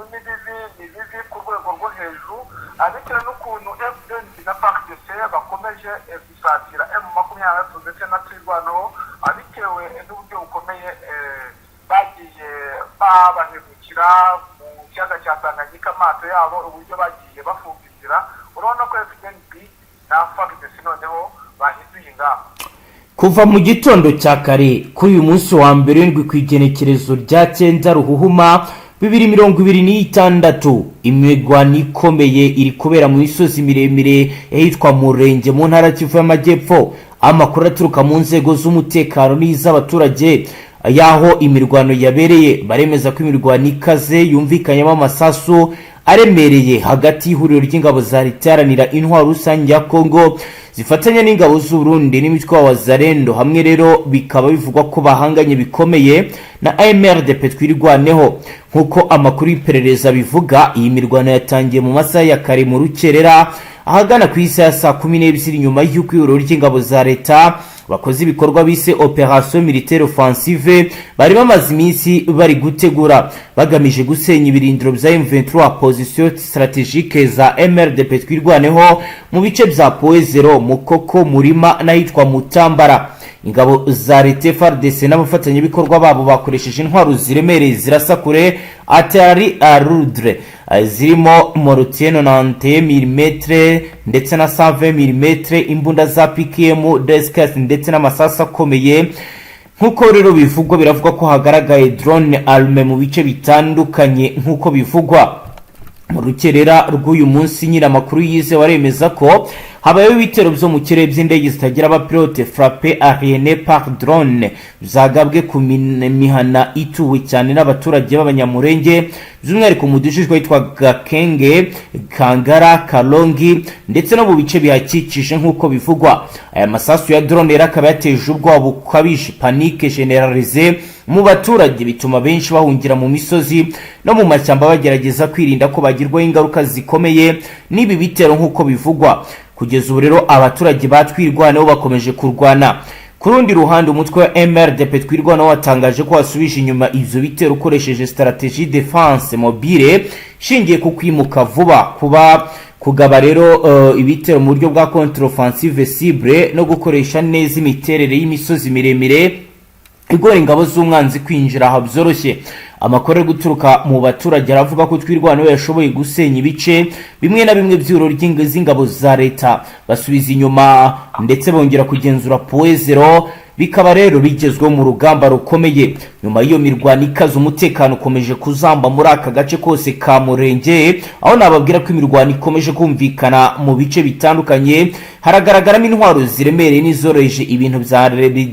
bibi ku rwego rwo hejuru bitewe n'ukuntu FDN na Fardc bakomeje gusatira M23 ndetse na twirwanaho bitewe n'uburyo bukomeye bagiye babahemukira mu kiyaga cya Tanganyika amato yabo uburyo bagiye bafunga inzira urabona ko FDN na Fardc noneho bahinduye ingamba. Kuva mu gitondo cya kare kuri uyu munsi wa mbere ndwi kwigenekerezo rya 9 Ruhuhuma 2026 imigwano ikomeye iri kubera mu misozi miremire yitwa Murenge mu ntara Kivu y'Amajyepfo. Amakuru aturuka mu nzego z'umutekano n'iz'abaturage yaho imirwano yabereye baremeza ko imirwano ikaze yumvikanyemo amasasu aremereye hagati y'ihuriro ry'ingabo za litaranira intwaro rusange ya Kongo zifatanya n'ingabo z'u Burundi n'imitwe wa Wazalendo hamwe rero bikaba bivugwa ko bahanganye bikomeye na AMRDP twirwaneho. Nkuko amakuru y'iperereza bivuga iyi mirwano yatangiye mu masaha ya kare mu rukerera ahagana ku isa ya saa 12 nyuma y'uko ihuriro ry'ingabo za leta bakoze ibikorwa bise opération militaire offensive bari bamaze iminsi bari gutegura bagamije gusenya ibirindiro bya M23 position stratégique za MRDP twirwaneho mu bice bya Poezero Mukoko Murima n'ahitwa Mutambara. Ingabo za leta Fardc n'abafatanya bikorwa babo bakoresheje intwaro ziremereye zirasakure atari arudre zirimo mortier 90 mm ndetse na 120 mm imbunda za PKM deskas ndetse n'amasasa akomeye. Nkuko rero bivugwa biravugwa ko hagaragaye drone arme mu bice bitandukanye nkuko bivugwa mu rukerera rw'uyu munsi. Nyira makuru yize waremeza ko habayeho ibitero byo mu kirere by'indege zitagira abapilote frappé aérienne par drone zagabwe ku mihana ituwe cyane n'abaturage b'abanyamurenge by'umwihariko mu dushishwa yitwa Gakenge, Kangara, Kalongi ndetse no mu bice bihakikije nkuko bivugwa. Aya masasu ya drone yakaba yateje ubwoba bukabije, panique généralisée mu baturage bituma benshi bahungira mu misozi no mu mashyamba bagerageza kwirinda ko bagirwaho ingaruka zikomeye n'ibi bitero nkuko bivugwa. Kugeza ubu rero abaturage batwirwanaho bakomeje kurwana. Ku rundi ruhande umutwe wa MRDP twirwanaho watangaje ko wasubije inyuma ivyo bitero ukoresheje stratégie défense mobile shingiye ku kwimuka vuba kugaba rero ibitero mu buryo bwa contre offensive cible no gukoresha neza imiterere y'imisozi miremire igora ingabo z'umwanzi kwinjira aha byoroshye. Amakuru ari guturuka mu baturage aravuga ko twirwanaho yashoboye gusenya ibice bimwe na bimwe by'uro ry'ingabo za leta basubiza inyuma ndetse bongera kugenzura Poezero bikaba rero bigezweho mu rugamba rukomeye. Nyuma y'iyo mirwano ikaze umutekano ukomeje kuzamba muri aka gace kose ka Murenge aho nababwira ko imirwano ikomeje kumvikana mu bice bitandukanye. Haragaragaramo intwaro ziremereye n'izoroheje ibintu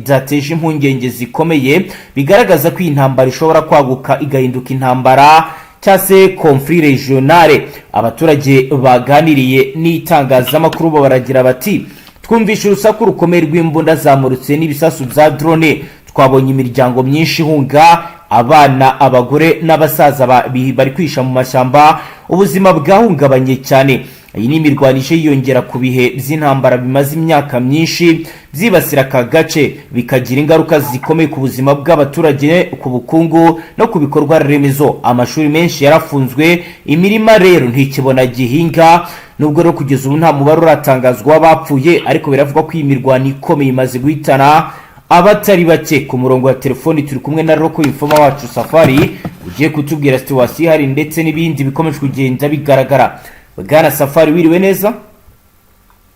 byateje impungenge zikomeye bigaragaza ko intambara ishobora kwaguka igahinduka intambara cyase conflit regionale. Abaturage baganiriye n'itangazamakuru baragira bati twumvisha urusaku rukomeye rw'imbunda zamurutse n'ibisasu bya drone, twabonye imiryango myinshi hunga, abana, abagore n'abasaza bari kwisha mu mashyamba, ubuzima bwahungabanye cyane. Iyi ni imirwanisho yiyongera ku bihe by'intambara bimaze imyaka myinshi byibasira aka gace bikagira ingaruka zikomeye ku buzima bw'abaturage, ku bukungu no ku bikorwa remezo. Amashuri menshi yarafunzwe, imirima rero ntikibona gihinga. Nubwo rero kugeza ubu nta mubare uratangazwa w'abapfuye ariko biravuga ko iyi mirwano ikomeye imaze guhitana abatari bake. Ku murongo wa telefoni turi kumwe na Roko Infoma wacu Safari ugiye kutubwira situation hari ndetse n'ibindi bikomeje kugenda bigaragara. Bwana Safari wiriwe neza?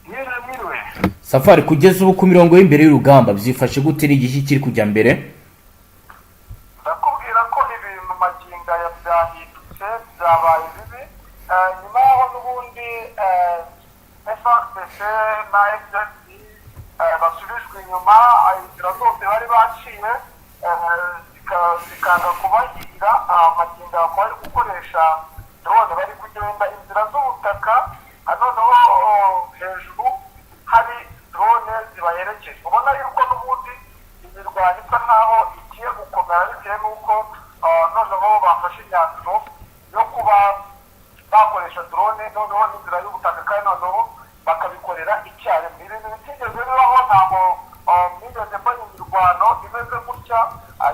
Mwiriwe. Safari kugeza ubu ku mirongo y'imbere y'urugamba byifashe gute n'igiki kiri kujya mbere? Ndakubwira ko ibintu maginga ya byahindutse byabaye bibi nyuma yaho n'ubundi Fardc na ACTU basubijwe inyuma inzira zose bari baciye zikanga kubagira maginga bari gukoresha drone bari kugenda inzira z'ubutaka noneho hejuru hari drone zibaherekeje. Ubona yuko n'ubundi imirwano isa nkaho igiye gukomera bitewe n'uko noneho bafashe imyanzuro yo kuba bakoresha drone noneho n'inzira y'ubutaka kandi noneho bakabikorera icyarimwe. Ibintu bitigeze bibaho ntabwo mwigeze mbona imirwano imeze gutya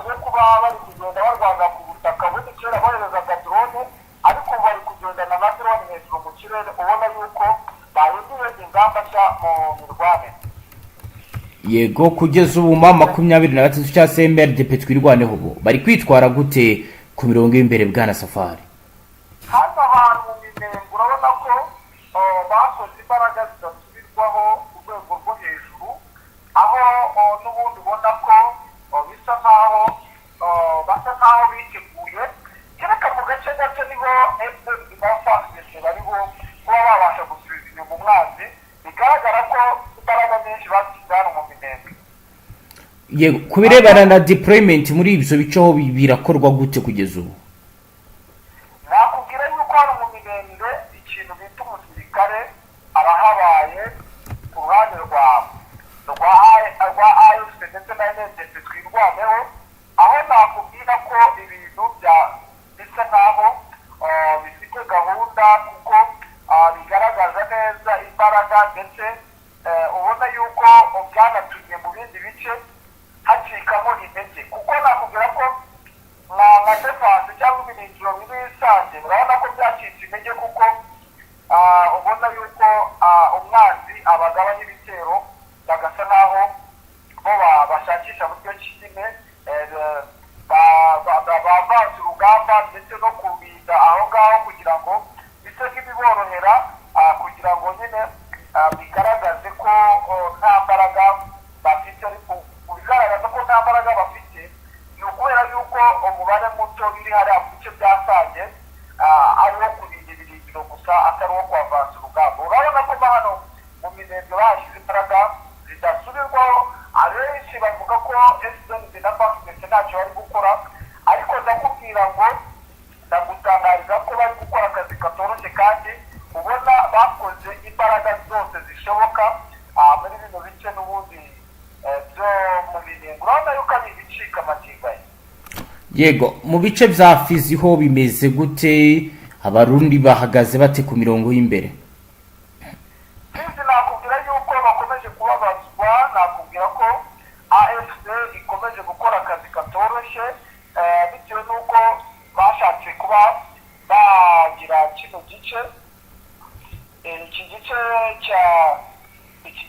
yo kuba bari kugenda barwana ku butaka. Ubundi kera boherezaga drone FPR ubona yuko bahinduye ingamba nshya mu mirwane. Yego, kugeza ubu ma 23 cya CMRDP twirwaneho bo bari kwitwara gute ku mirongo y'imbere bwana Safari? Hano hantu mu minengo urabona ko bakoze imbaraga zidasubirwaho ku rwego rwo hejuru, aho n'ubundi ubona ko bisa nkaho basa nkaho biteguye, kereka mu gace gato niho FPR na Fardc bariho kuba babasha gusubiza inyuma umwanzi, bigaragara ko imbaraga nyinshi bashyize hano mu minengo. Yego, kubirebana na deployment muri ibyo biceho birakorwa gute kugeza ubu? Nakubwira yuko hano mu minengo ikintu bita umusirikare arahabaye ku ruhande rwa AFC ndetse na NDC twirwaneho, aho nakubwira ko ibintu bisa nkaho bifite gahunda kuko bigaragaza neza imbaraga, ndetse ubona yuko byanatumye mu bindi bice hacikamo intege, kuko nakubwira ko nka defense cyangwa ibirindiro biri bisanzwe urabona ko byacitse intege, kuko ubona yuko umwanzi abagabanya ibitero bagasa nkaho bo bashakisha buryo kimwe bavanze urugamba ndetse no kubinda aho ngaho kugira ngo bise nk'ibiborohera kugira ngo nyine bigaragaze ko nta mbaraga bafite. Ariko bigaragaza ko nta mbaraga bafite ni ukubera yuko umubare muto biri hariya mu bice byasange ari uwo kurinda ibirindiro gusa atari uwo kuhavanza urugamba. Urabona ko hano mu minengo bahashyize imbaraga zidasubirwaho, abenshi bavuga ko FPR na Fardc ntacyo bari gukora, ariko ndakubwira ngo ndagutangariza ko bari gukora akazi katoroshye kandi ubona bakoze imbaraga zose zishoboka muri bino bice n'ubundi byo mu minengo. urabona yuko ari ibicika amagingaye. Yego, mu bice bya Fizi ho bimeze gute? Abarundi bahagaze bate ku mirongo y'imbere? Fizi nakubwira yuko bakomeje kubabazwa, nakubwira ko AFC ikomeje gukora akazi katoroshye bitewe n'uko bashatse kuba bagira kino gice iki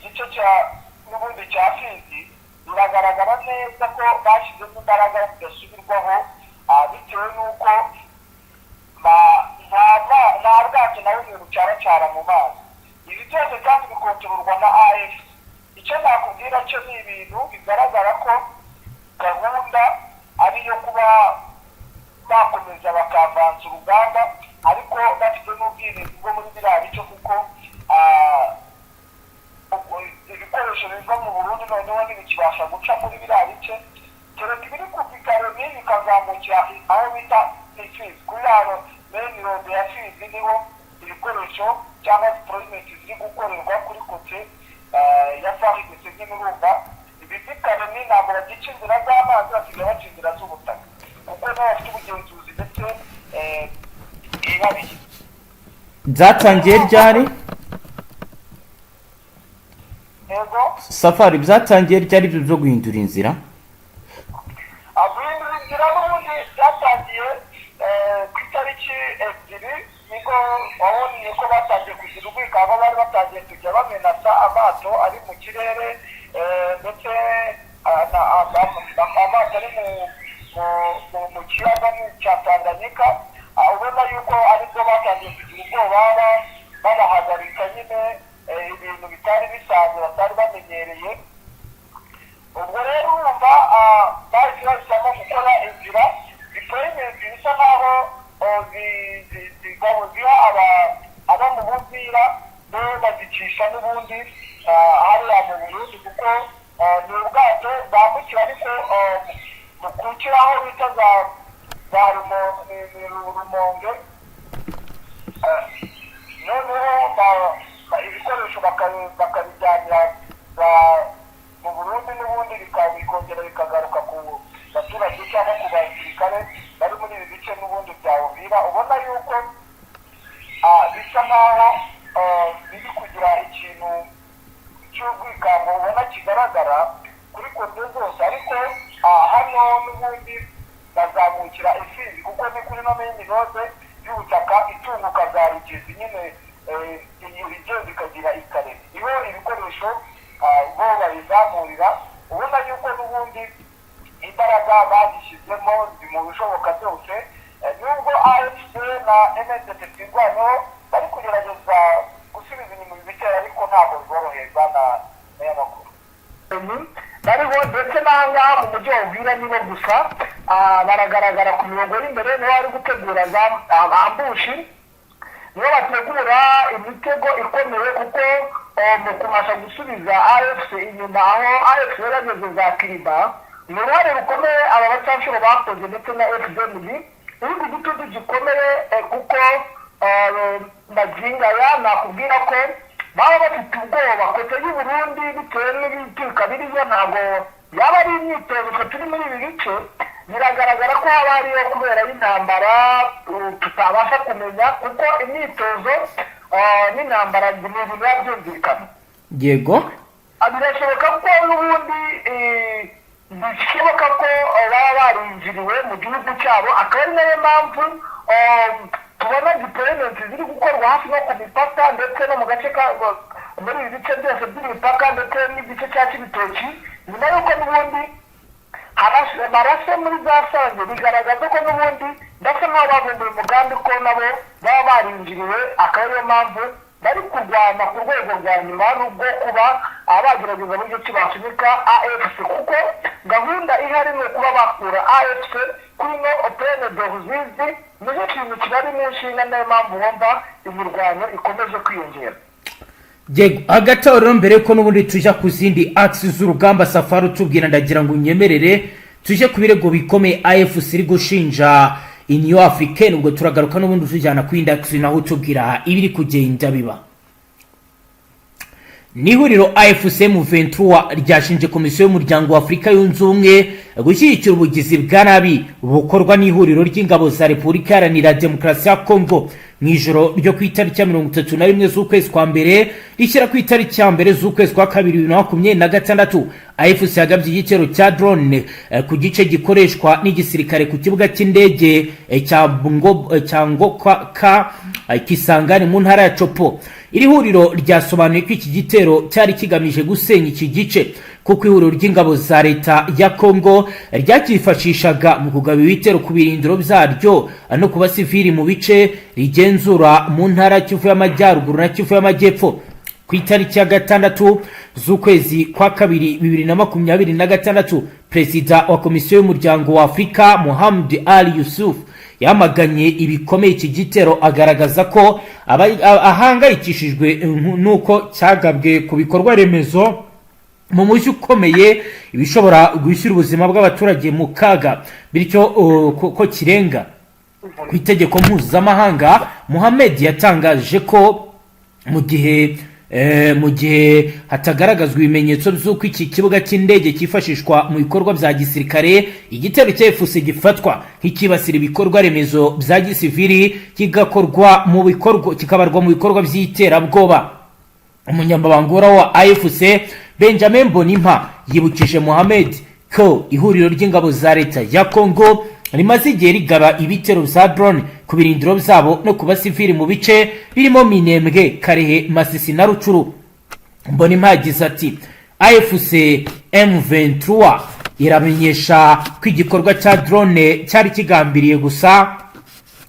gice cya n'ubundi cya Fizi biragaragara neza ko bashyizemo imbaraga zidasubirwaho bitewe n'uko nta bwato na bumwe bucaracara mu mazi. Ibi byose kandi bikontororwa na AFC. Icyo nakubwira cyo ni ibintu bigaragara ko gahunda ari iyo kuba bakomeza bakavanza urugamba, ariko bafite n'ubwirinzi bwo muri biriya bice, kuko ibikoresho biva mu Burundi noneho ntibikibasha guca muri biriya bice, kereka ibiri ku Ikaroni bikazamukira aho bita Fizi. Kuri hano main road ya Fizi niho ibikoresho cyangwa deployment ziri gukorerwa kuri kote ya Fardc nk'ibirunga. Ibi by'Ikaroni ntabwo bagica inzira z'amazi, basigaye baca inzira z'ubutaka, kuko nabo bafite ubugenzuzi ndetse bwihariye. Byatangiye ryari? Yego, Safari, byatangiye ryari ibyo byo guhindura inzira? guhindura inzira n'ubundi byatangiye ku itariki 2 nibwo wabonye ko batangiye kugira ubwikanga, bari batangiye kujya bamenasa amato ari mu kirere, ndetse amato ari mu kiyaga cya Tanganyika. Ubona yuko aribwo batangiye kugira ubwoba, babahagarika nyine ibintu bitari bisanzwe batari bamenyereye. Ubwo rero urumva bahise bahisemo gukora inzira deployment bisa nkaho ziha aba mu buzira bo bazicisha n'ubundi hariya mu Burundi, kuko ni ubwato bwambukira, ariko bukukira aho bita za Rumonge, noneho ibikoresho bakabijyanira mu Burundi n'ubundi bikongera bikagaruka ku baturage cyangwa ku basirikare bari muri ibi bice n'ubundi bya Uvira. Ubona yuko bisa nkaho biri kugira ikintu cy'ubwikango ubona kigaragara kuri kote zose, ariko hano n'ubundi bazamukira Fizi, kuko ni kuri no main road y'ubutaka itunguka za Rugezi nyine igenda ikagira ikare iyo ibikoresho bo bayizamurira ubona yuko n'ubundi imbaraga bazishyizemo mu bishoboka byose nubwo AFC na MNDP twirwanyeho bari kugerageza gusubiza inyuma ibitero ariko ntabwo biboroheza n'amakuru bariho ndetse n'ahangaha mu mujyi wa Uvira nibo gusa baragaragara ku mirongo y'imbere niho bari gutegura za ambushi nibo bategura imitego ikomeye kuko mu kubasha gusubiza AFC inyuma aho AFC yarageze za Kiriba ni uruhare rukomeye aba bacanshuro bakoze ndetse na FDLB ubundi gitutu gikomeye kuko maginga ya nakubwira ko baba bafite ubwoba kote y'u Burundi bitewe n'ibituruka biriyo ntabwo yaba ari imyitozo turi muri ibi bice biragaragara ko haba hariyo kubera y'intambara tutabasha kumenya kuko imyitozo n'intambara ni ibintu biba byumvikana yego birashoboka ko n'ubundi bishoboka ko baba barinjiriwe mu gihugu cyabo akaba ari nayo mpamvu tubona deployment ziri gukorwa hafi no ku mipaka ndetse no mu gace muri ibi bice byose by'imipaka ndetse n'igice cya Kibitoki nyuma y'uko n'ubundi barashe muri za Sange bigaragaza ko n'ubundi ndetse nk'aho bavumbuye umugambi ko nabo baba barinjiriwe akaba ariyo mpamvu bari kurwana ku rwego rwa nyuma n'ubwo kuba abagerageza buryo ki basunika AFC kuko gahunda ihari ni ukuba bakura AFC kuri no opene de Ruzizi nicyo kintu kibari mu nshinga nayo mpamvu wumva imirwano ikomeje kwiyongera hagati aho rero mbere ko n'ubundi tujya ku zindi axis z'urugamba Safari utubwira ndagira ngo unyemerere tujye ku birego bikomeye AFC iri gushinja Union Africaine ubwo turagaruka n'ubundi tujyana ku index naho utubwira ibiri kugenda biba Nihuriro AFC M23 ryashinje komisiyo y'umuryango wa Afrika yunze ubumwe gushyigikira ubugizi bwa nabi bukorwa n'ihuriro ry'ingabo za Repubulika Iharanira Demokarasi ya Kongo mu ijoro ryo ku itariki ya 31 z'ukwezi kwa mbere rishyira ku itariki ya mbere z'ukwezi kwa kabiri 2026 AFC yagabye igitero cya drone ku gice gikoreshwa n'igisirikare ku kibuga cy'indege cya Ngoka Kisangani mu ntara ya Chopo. Iri huriro ryasobanuye ko iki gitero cyari kigamije gusenya iki gice kuko ihuriro ry'ingabo za leta ya Kongo ryakifashishaga mu kugaba ibitero ku birindiro byaryo no kuba sivili mu bice rigenzura mu ntara Kivu y'Amajyaruguru na Kivu y'Amajyepfo. Ku itariki ya 6 z'ukwezi kwa kabiri 2026 Perezida wa Komisiyo y'Umuryango wa Afrika Mohamed Ali Yusuf yamaganye ibikomeye iki gitero agaragaza ko ahangayikishijwe nuko cyagabwe ku bikorwa remezo mu mujyi ukomeye ibishobora gushyira ubuzima bw'abaturage mu kaga bityo ko kirenga ku itegeko mpuzamahanga. Mohamed yatangaje ko mu gihe hatagaragazwa ibimenyetso by'uko iki kibuga cy'indege cyifashishwa mu bikorwa bya gisirikare igitero cya AFC gifatwa nk'ikibasira ibikorwa remezo bya gisivili kikabarwa mu bikorwa by'iterabwoba. Umunyamabanga wa AFC Benjamin Bonimpa yibukije Mohamed ko ihuriro ry'ingabo za leta ya Kongo rimaze igihe rigaba ibitero bya drone ku birindiro byabo no ku basivili mu bice birimo Minembwe, Karehe, Masisi na Rucuru. Mbonimpa yagize ati AFC M23 iramenyesha ko igikorwa cya drone cyari kigambiriye gusa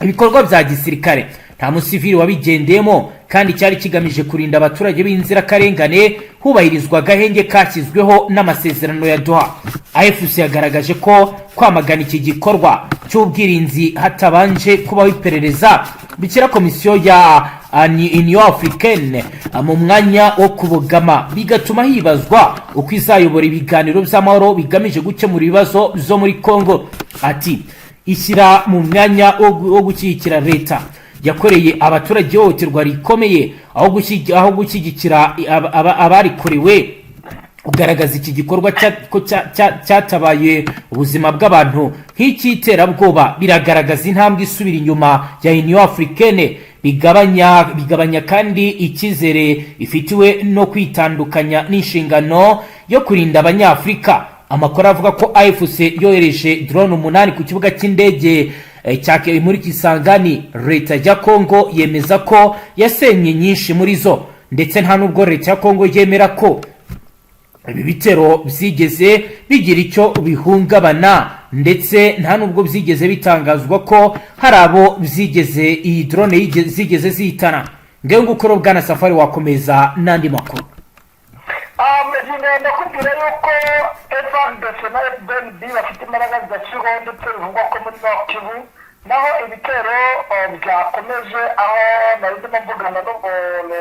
ibikorwa bya gisirikare nta musivili wabigendemo kandi cyari kigamije kurinda abaturage b'inzirakarengane hubahirizwa agahenge kashyizweho n'amasezerano ya Doha. AFC yagaragaje ko kwamagana iki gikorwa cy'ubwirinzi hatabanje kubaho iperereza bikira komisiyo ya Union Africaine mu mwanya wo kubogama bigatuma hibazwa uko izayobora ibiganiro by'amahoro bigamije gukemura ibibazo byo muri Kongo. Ati ishyira mu mwanya wo gushyigikira leta yakoreye abaturage ihohoterwa rikomeye aho gushyigikira abarikorewe ugaragaza iki gikorwa cyatabaye ubuzima bw'abantu nk'icyiterabwoba biragaragaza intambwe isubira inyuma ya Union Africaine bigabanya kandi icyizere ifitiwe no kwitandukanya n'inshingano yo kurinda abanyafrika. Amakuru avuga ko AFC yohereje drone 8 ku kibuga cy'indege cyake muri Kisangani leta ya Kongo yemeza ko yasenye nyinshi muri zo, ndetse nta nubwo leta ya Kongo yemera ko ibi bitero byigeze bigira icyo bihungabana, ndetse nta nubwo byigeze bitangazwa ko hari abo byigeze iyi drone zigeze zihitana. Ngewe ngukoro bwana Safari wakomeza n'andi makuru. Ndakubwira yuko Fardc na FDLB bafite imbaraga zidashyirwaho ndetse bivugwa ko muri Kivu naho ibitero byakomeje, aho nari ndimo mvugana n'umuntu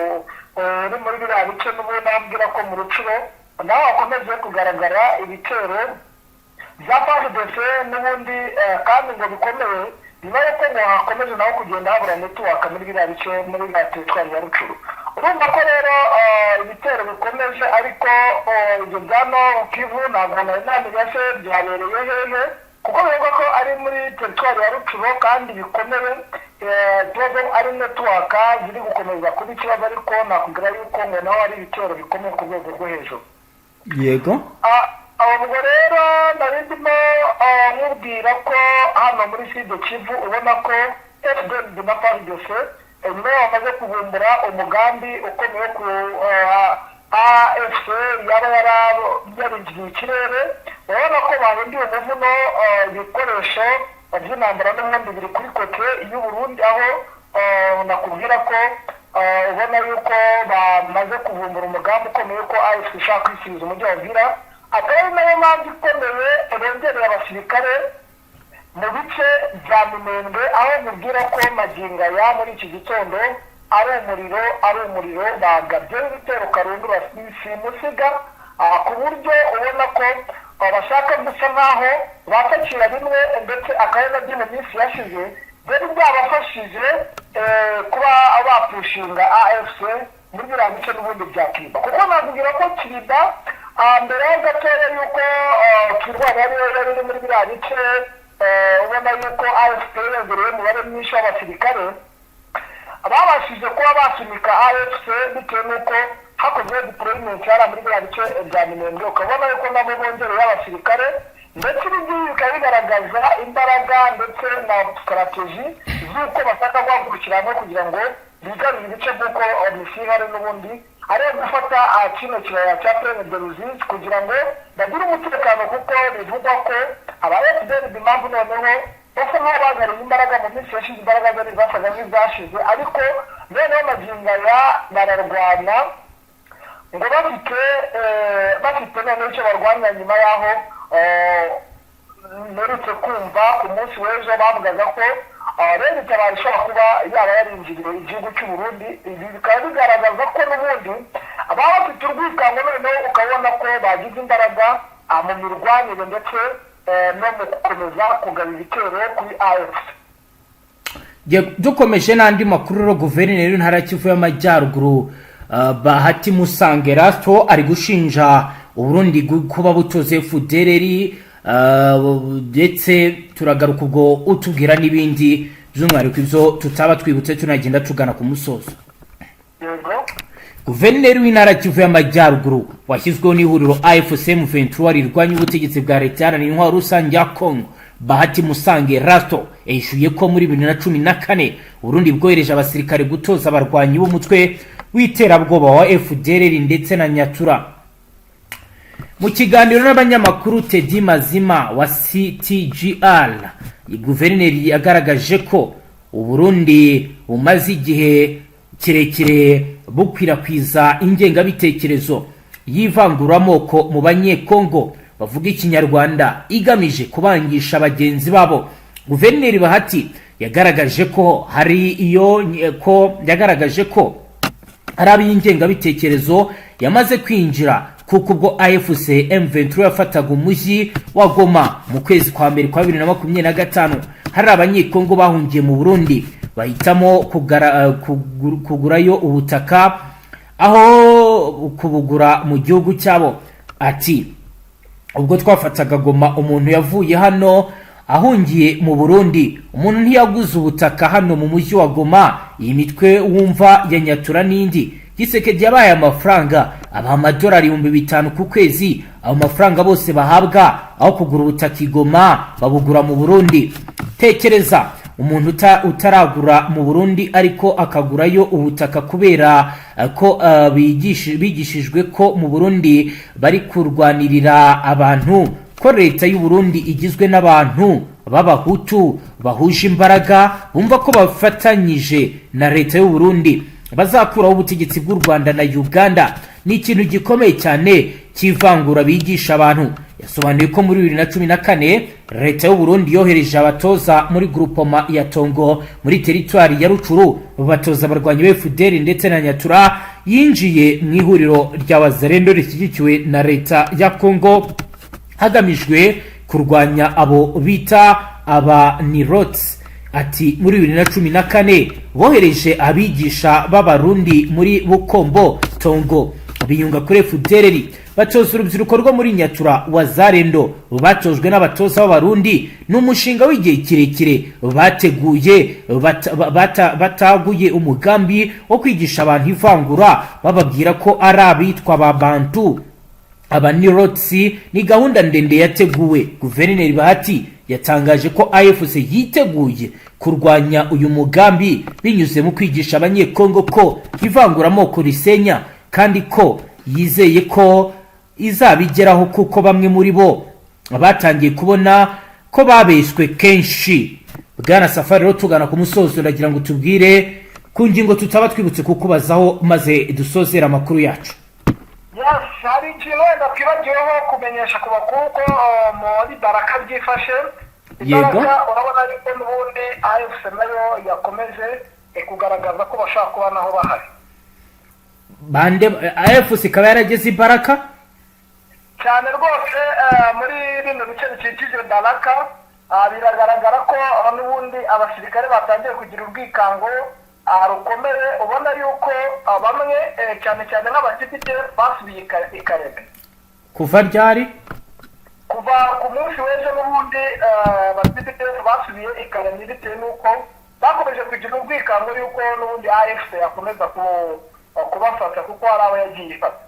uri muri biriya bice n'ubundi ambwira ko mu Rucuro naho hakomeje kugaragara ibitero bya Fardc n'ubundi kandi ngo bikomeye, nyuma y'uko ngo hakomeje naho kugenda habura netiwaka muri biriya bice muri biriya teritwari ya Rucuro. Urumva ko rero ibitero bikomeje, ariko ibyo bya Kivu ntabwo nari namenye se byabereye hehe, kuko bivugwa ko ari muri teritwari ya Rucuro kandi bikomeye, ikibazo ari netiwaka ziri gukomeza kuba ikibazo, ariko nakubwira yuko ngo naho ari ibitero bikomeye ku rwego rwo hejuru. Yego, ubwo rero nari ndimo nkubwira ko hano muri Sud Kivu ubona ko FDLB na Fardc nyuma bamaze kuvumbura umugambi ukomeye ku AFC yaba yarinjiye ikirere. Urabona ko bahinduye umuvuno ibikoresho by'intambara n'ubundi biri kuri kote y'u Burundi, aho nakubwira ko ubona yuko bamaze kuvumbura umugambi ukomeye ko AFC ishaka kwisubiza umujyi wa Uvira. Akaba ari nayo mpamvu ikomeye bongereye abasirikare mu bice bya Minembwe, aho mubwira ko magingo ya muri iki gitondo ari umuriro bagabye ibitero karundura simusiga, ku buryo ubona ko bashaka gusa nkaho bapakira bimwe, ndetse akaba nabyo mu minsi yashize byari byabafashije kuba bapushinga AFC muri biriya bice n'ubundi bya Kiba, kuko nakubwira ko Kiba mbere ho gatoya yuko kirwana yari muri biriya bice, ubona yuko AFC yongereye umubare mwinshi w'abasirikare babashije kuba basunika AFC bitewe n'uko hakozwe deployment yari muri biriya bice bya Minembwe. Ukabona yuko nabo bongereye abasirikare, ndetse n'ibyo bikaba bigaragaza imbaraga ndetse na strategy z'uko bashaka guhagurukira hamwe kugira ngo bigarurire ibice by'uko misihari n'ubundi ari gufata kino kibaya cya Plaine de Ruzizi kugira ngo bagire umutekano, kuko bivugwa ko aba FDLB impamvu noneho basa nk'aho bagariye imbaraga mu minsi yashize, imbaraga zari zasaga nk'izashize, ariko noneho magingo ya bararwana ngo bafite noneho icyo barwanya nyuma y'aho mperutse kumva ku munsi w'ejo bavugaga ko rero itabara ishobora kuba yaba yarinjiriye igihugu cy'u Burundi. Ibi bikaba bigaragaza ko n'ubundi baba bafite urwikango, noneho ukabona ko bagize imbaraga mu mirwanire ndetse no mu gukomeza kugaba ibitero kuri AFC. Dukomeje n'andi makuru rero, guverineri w'intara Kivu y'Amajyaruguru Bahati Musange Rasto ari gushinja Uburundi kuba butoze FDLR, ndetse turagaruka ubwo utubwira n'ibindi by'umwihariko ibyo tutaba twibutse tunagenda tugana ku musozo. Guverineri w'intara Kivu y'Amajyaruguru washyizweho n'ihuriro AFC M23 rirwanya ubutegetsi bwa leta iharanira intwaro rusange ya Kongo, Bahati Musange Rasto yishuye ko muri 2014 Burundi bwohereje abasirikare gutoza abarwanyi b'umutwe w'iterabwoba wa FDLR ndetse na Nyatura. Mu kiganiro n'abanyamakuru Teddy Mazima wa CTGR, guverineri yagaragaje ko Uburundi bumaze igihe kirekire bukwirakwiza ingengabitekerezo y'ivanguramoko mu banyekongo bavuga ikinyarwanda igamije kubangisha abagenzi babo. Guverineri Bahati yagaragaje ko hari ingengabitekerezo yamaze kwinjira, kuko ubwo AFC M23 yafataga umujyi wa Goma mu kwezi kwa mbere kwa 2025 hari abanyekongo bahungiye mu Burundi bahitamo kugurayo ubutaka aho kubugura mu gihugu cyabo. Ati ubwo twafataga Goma umuntu yavuye hano ahungiye mu Burundi, umuntu ntiyaguze ubutaka hano mu mujyi wa Goma. Iyi mitwe wumva ya Nyatura n'indi Gisekedi yabaye amafaranga amadolari 5,000 ku kwezi. Abo mafaranga bose bahabwa aho kugura ubutaka i Goma babugura mu Burundi. tekereza umuntu utaragura mu Burundi ariko akagurayo ubutaka kubera ko bigishijwe ko mu Burundi bari kurwanirira abantu, ko leta y'u Burundi igizwe n'abantu b'abahutu bahuje imbaraga bumva ko bafatanyije na leta y'u Burundi bazakuraho ubutegetsi bw'u Rwanda na Uganda. Ni ikintu gikomeye cyane kivangura bigisha abantu. Yasobanuye ko muri 2014 leta y'u Burundi yohereje abatoza muri groupement ya Tongo muri territoire ya Rucuru batoza abarwanyi be FDL ndetse na Nyatura, yinjiye mu ihuriro ry'abazarendo rishyigikiwe na leta ya Kongo hagamijwe kurwanya abo bita abanirotsi. Ati muri 2014 bohereje abigisha b'abarundi muri Bukombo Tongo biyunga kuri FDL batoza urubyiruko rwo muri Nyatura wa Zarendo batojwe n'abatoza b'abarundi. N'umushinga w'igihe kirekire bateguye bataguye umugambi wo kwigisha abantu ivangura bababwira ko ari abitwa babantu abanirotsi. Ni gahunda ndende yateguwe. Guverineri Bahati yatangaje ko AFC yiteguye kurwanya uyu mugambi binyuze mu kwigisha abanyekongo ko ivangura amoko risenya, kandi ko yizeye ko izabigeraho kuko bamwe muri bo batangiye kubona ko babeshwe kenshi. Bwana Safari, rero tugana ku musozo, ndagira ngo tubwire ku ngingo tutaba twibutse kukubazaho maze dusozera amakuru yacu. Hari ikintu wenda twibagiweho kumenyesha ku bakuru ko muri Baraka byifashe. Yego, urabona yuko n'ubundi AFC nayo yakomeje kugaragaza ko bashaka kuba naho bahari. Bande AFC ikaba yarageze i Baraka cyane rwose muri bino bice bikikije Baraka. Biragaragara ko n'ubundi abasirikare batangiye kugira ubwikango rukomeye. Ubona yuko bamwe cyane cyane nk'abadepite basubiye ikarebe. kuva ryari? Kuva ku munsi w'ejo n'ubundi abadepite basubiye ikarebe bitewe n'uko bakomeje kugira ubwikango yuko n'ubundi AFC yakomeza kubafata kuko hari abo yagiye ifata.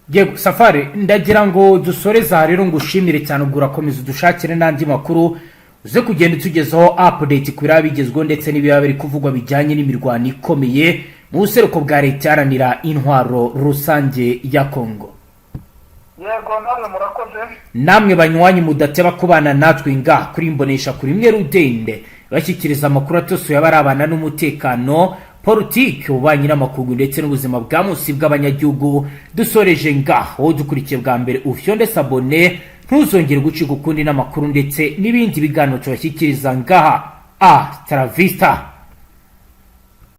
Yego Safari, ndagira ngo dusoreza rero ngushimire cyane, ugurakomeza dushakire n'andi makuru uze kugenda tugezaho update kuri bigezweho ndetse n'ibiba biri kuvugwa bijyanye n'imirwano ikomeye mu buseruko bwa leta iharanira intwaro rusange ya Kongo. Yego, namwe murakoze. Namwe banywanyi mudateba kubana natwe ngaha kuri Imbonesha kuri imwe Rudende bashyikiriza amakuru atosuye abarabana n'umutekano, Politique, ububanyi n'amakungu ndetse n'ubuzima bwa munsi bw'abanyagihugu. Dusoreje ngaho dukurikiye bwa mbere ufyonde sabone ntuzongere gucika ukundi n'amakuru ndetse n'ibindi biganiro tubashyikiriza ngaha. Travista.